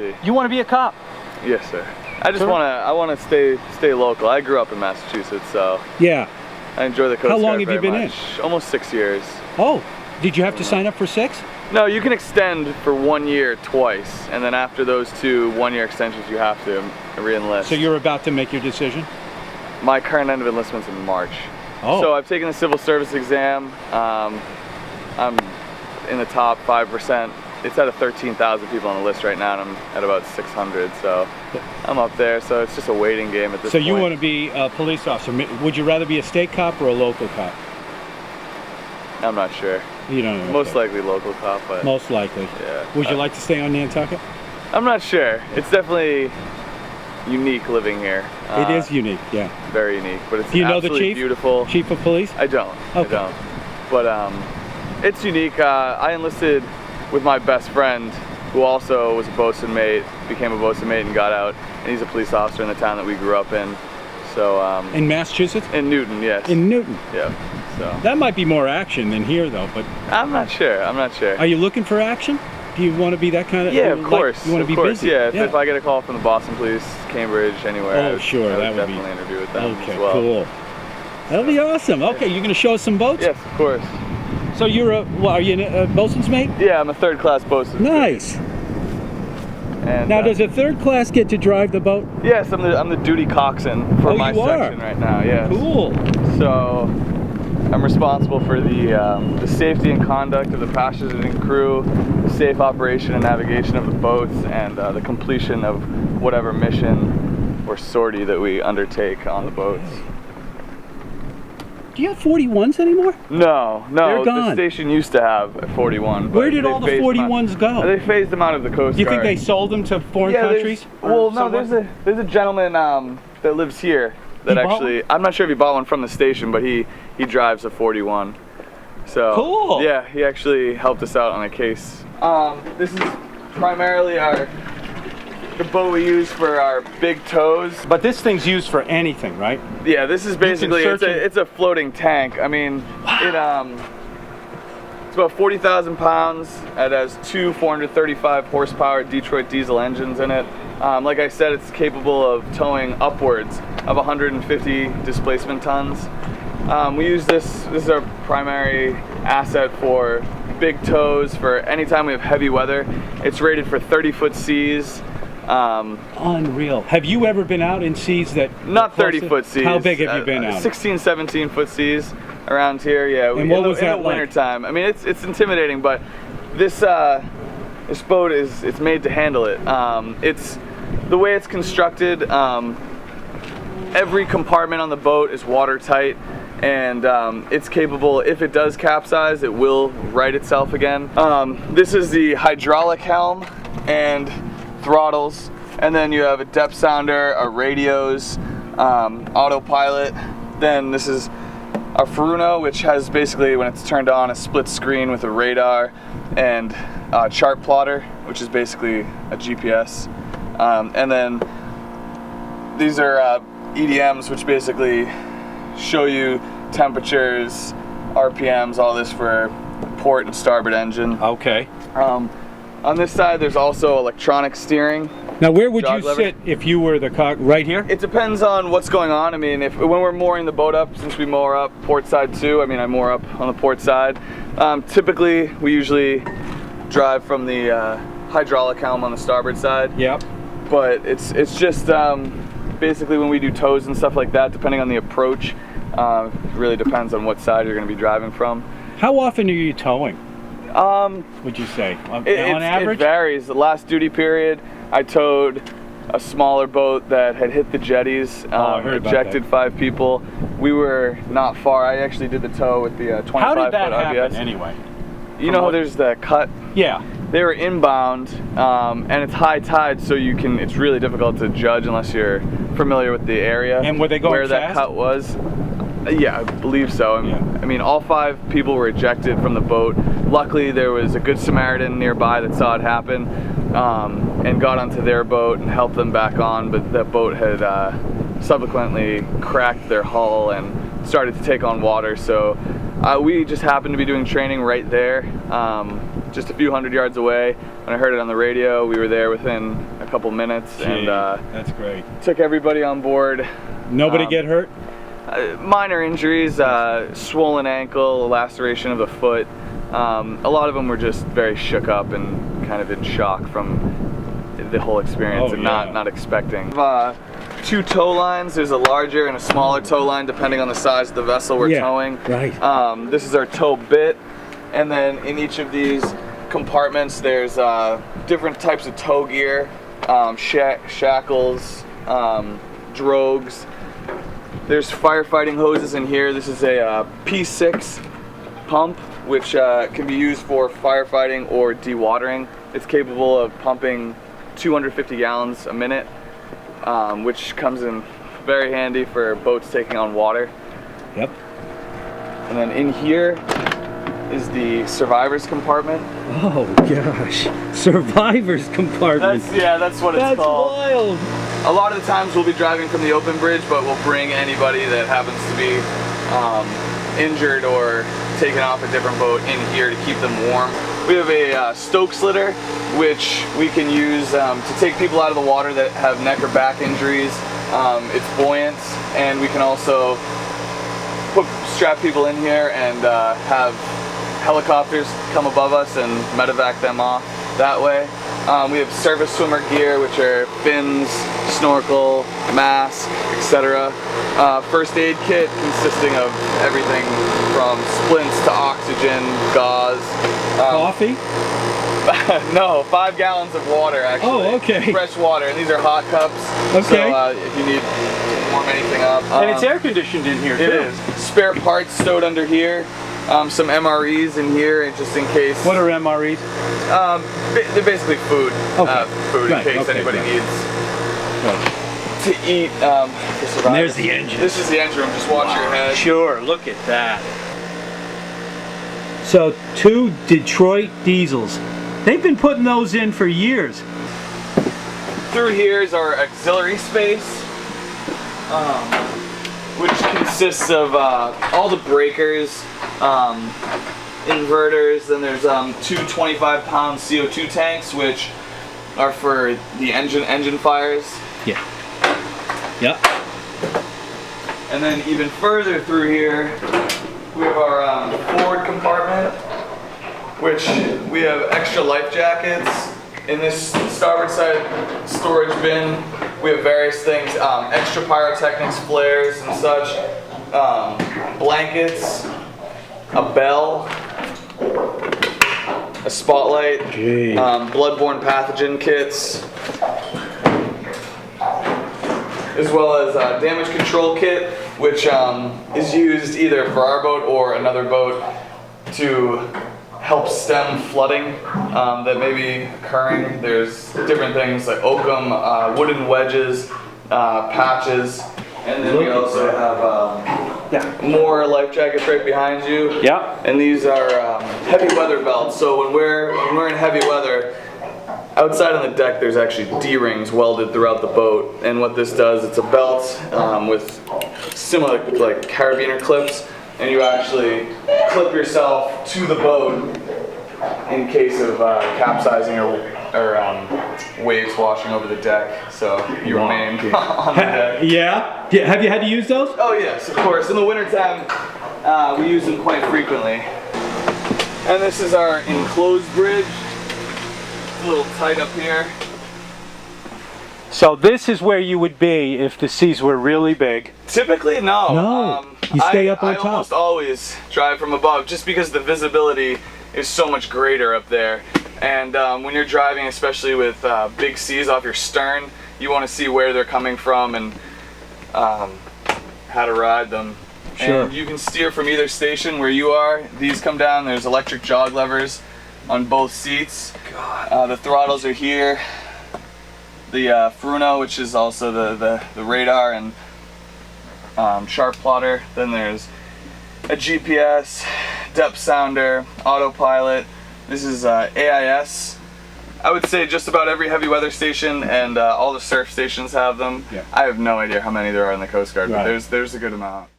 see. You want to be a cop? Yes, sir. I want to stay local. I grew up in Massachusetts, so Yeah. I enjoy the Coast Guard. How long have you been in? Almost 6 years. Oh, did you have to sign up for 6? No, you can extend for 1 year twice, and then after those 2 1-year extensions, you have to re-enlist. So you're about to make your decision? My current end of enlistment's in March. Oh. So I've taken the civil service exam. I'm in the top 5%. It's out of 13,000 people on the list right now, and I'm at about 600, so I'm up there. So it's just a waiting game at this point. So you want to be a police officer. Would you rather be a state cop or a local cop? I'm not sure. You don't know. Most likely local cop, but most likely. Yeah. Would you like to stay on Nantucket? I'm not sure. It's definitely unique living here. It is unique, yeah. Very unique, but it's Do you know the absolutely chief? Beautiful. Chief of police? I don't. Okay. I don't. But it's unique. I enlisted with my best friend, who also was a bosun mate, became a bosun mate and got out, and he's a police officer in the town that we grew up in. So in Massachusetts? In Newton, yes. In Newton. Yeah. So that might be more action than here, though. But I'm not sure. I'm not sure. Are you looking for action? Do you want to be that kind of? Yeah, of course. You want to be busy? Yeah. If I get a call from the Boston Police, Cambridge, anywhere. Oh, sure. I would that would definitely be. interview with them Okay, as well. cool. That'll be awesome. Okay, you're going to show us some boats? Yes, of course. So you're are you a bosun's mate? Yeah, I'm a third-class bosun. Nice. And, now, does a third class get to drive the boat? Yes, I'm the duty coxswain for my section right now. Yeah. Cool. So I'm responsible for the safety and conduct of the passengers and crew, safe operation and navigation of the boats, and the completion of whatever mission or sortie that we undertake on the boats. Do you have 41s anymore? No. They're gone. The station used to have a 41. Where did all the 41s go? They phased them out of the Coast Guard. You think they sold them to foreign countries? Well, no. There's a gentleman that lives here that I'm not sure if he bought one from the station, but he drives a 41. So cool. Yeah, he actually helped us out on a case. This is primarily the boat we use for our big tows. But this thing's used for anything, right? Yeah, this is basically it's a floating tank. I mean, wow. It's about 40,000 pounds. It has 2 435 horsepower Detroit diesel engines in it. Like I said, it's capable of towing upwards of 150 displacement tons. We use this is our primary asset for big tows for anytime we have heavy weather. It's rated for 30-foot seas. Unreal. Have you ever been out in seas that... Not 30-foot seas. How big have you been out? 16, 17-foot seas around here, yeah. And what was that in the wintertime. I mean, it's intimidating, but this boat it's made to handle it. It's the way it's constructed. Every compartment on the boat is watertight, and it's capable, if it does capsize, it will right itself again. This is the hydraulic helm and throttles, and then you have a depth sounder, our radios, autopilot. Then this is our Furuno, which has basically, when it's turned on, a split screen with a radar and a chart plotter, which is basically a GPS. And then these are EDMs, which basically show you temperatures, RPMs, all this for port and starboard engine. Okay. On this side, there's also electronic steering. Now, where would you sit if you were the cock? Right here? It depends on what's going on. I mean, when we're mooring the boat up, since we moor up port side too, I mean, I moor up on the port side. Typically, we usually drive from the hydraulic helm on the starboard side. Yep. But it's just basically when we do tows and stuff like that, depending on the approach, it really depends on what side you're going to be driving from. How often are you towing? Would you say on average? It varies. The last duty period, I towed a smaller boat that had hit the jetties, ejected 5 people. We were not far. I actually did the tow with the 25-foot RBS. How did that happen anyway? You know, there's the cut. Yeah. They were inbound, and it's high tide, so it's really difficult to judge unless you're familiar with the area. And were they going where fast? That cut was? Yeah, I believe so. I mean, all 5 people were ejected from the boat. Luckily, there was a good Samaritan nearby that saw it happen and got onto their boat and helped them back on, but that boat had subsequently cracked their hull and started to take on water, so we just happened to be doing training right there. just a few hundred yards away. When I heard it on the radio, we were there within a couple minutes. Gee, and that's great. took everybody on board. Nobody get hurt? Minor injuries, swollen ankle, laceration of the foot. A lot of them were just very shook up and kind of in shock from the whole experience and not expecting. Two tow lines. There's a larger and a smaller tow line depending on the size of the vessel we're towing. Right. This is our tow bit, and then in each of these compartments there's different types of tow gear, shackles, drogues. There's firefighting hoses in here. This is a P6 pump, which can be used for firefighting or dewatering. It's capable of pumping 250 gallons a minute, which comes in very handy for boats taking on water. Yep. And then in here is the survivor's compartment. Oh gosh, survivor's compartment. That's what it's called. That's wild. A lot of the times we'll be driving from the open bridge, but we'll bring anybody that happens to be injured or taken off a different boat in here to keep them warm. We have a Stokes litter, which we can use to take people out of the water that have neck or back injuries. It's buoyant, and we can also strap people in here and have helicopters come above us and medevac them off that way. We have service swimmer gear, which are fins, snorkel, mask, etc. First aid kit consisting of everything from splints to oxygen, gauze. Coffee? No, 5 gallons of water actually. Oh, okay. Fresh water, and these are hot cups. Okay. So if you need to warm anything up. And it's air conditioned in here too. It is. Spare parts stowed under here. Some MREs in here, just in case. What are MREs? They're basically food. Okay. Food Right, in case okay, anybody right. needs Right. to eat to survive. And there's the engine. This is the engine room. Just watch your head. Sure, look at that. So 2 Detroit diesels. They've been putting those in for years. Through here is our auxiliary space, which consists of all the breakers, inverters. Then there's 2 25-pound CO2 tanks, which are for the engine fires. Yeah. Yep. And then even further through here, we have our forward compartment, which we have extra life jackets. In this starboard side storage bin, we have various things, extra pyrotechnics, flares and such, blankets, a bell, a spotlight, bloodborne pathogen kits, as well as a damage control kit, which is used either for our boat or another boat to help stem flooding that may be occurring. There's different things like oakum, wooden wedges, patches, and then we also have more life jackets right behind you. Yeah. And these are heavy weather belts. So when we're in heavy weather, outside on the deck there's actually D-rings welded throughout the boat. And what this does, it's a belt with similar like carabiner clips, and you actually clip yourself to the boat in case of capsizing or waves washing over the deck, so you remain on the deck. Yeah? Have you had to use those? Oh yes, of course. In the wintertime, we use them quite frequently. And this is our enclosed bridge. It's a little tight up here. So this is where you would be if the seas were really big. Typically, no. No. You stay up on I top. almost always drive from above, just because the visibility is so much greater up there. And when you're driving, especially with big seas off your stern, you want to see where they're coming from and how to ride them. Sure. And you can steer from either station where you are. These come down. There's electric jog levers on both seats. The throttles are here. The Fruno, which is also the radar and sharp plotter. Then there's a GPS, depth sounder, autopilot. This is AIS. I would say just about every heavy weather station and all the surf stations have them. Yeah. I have no idea how many there are in the Coast Guard, Right. but there's a good amount.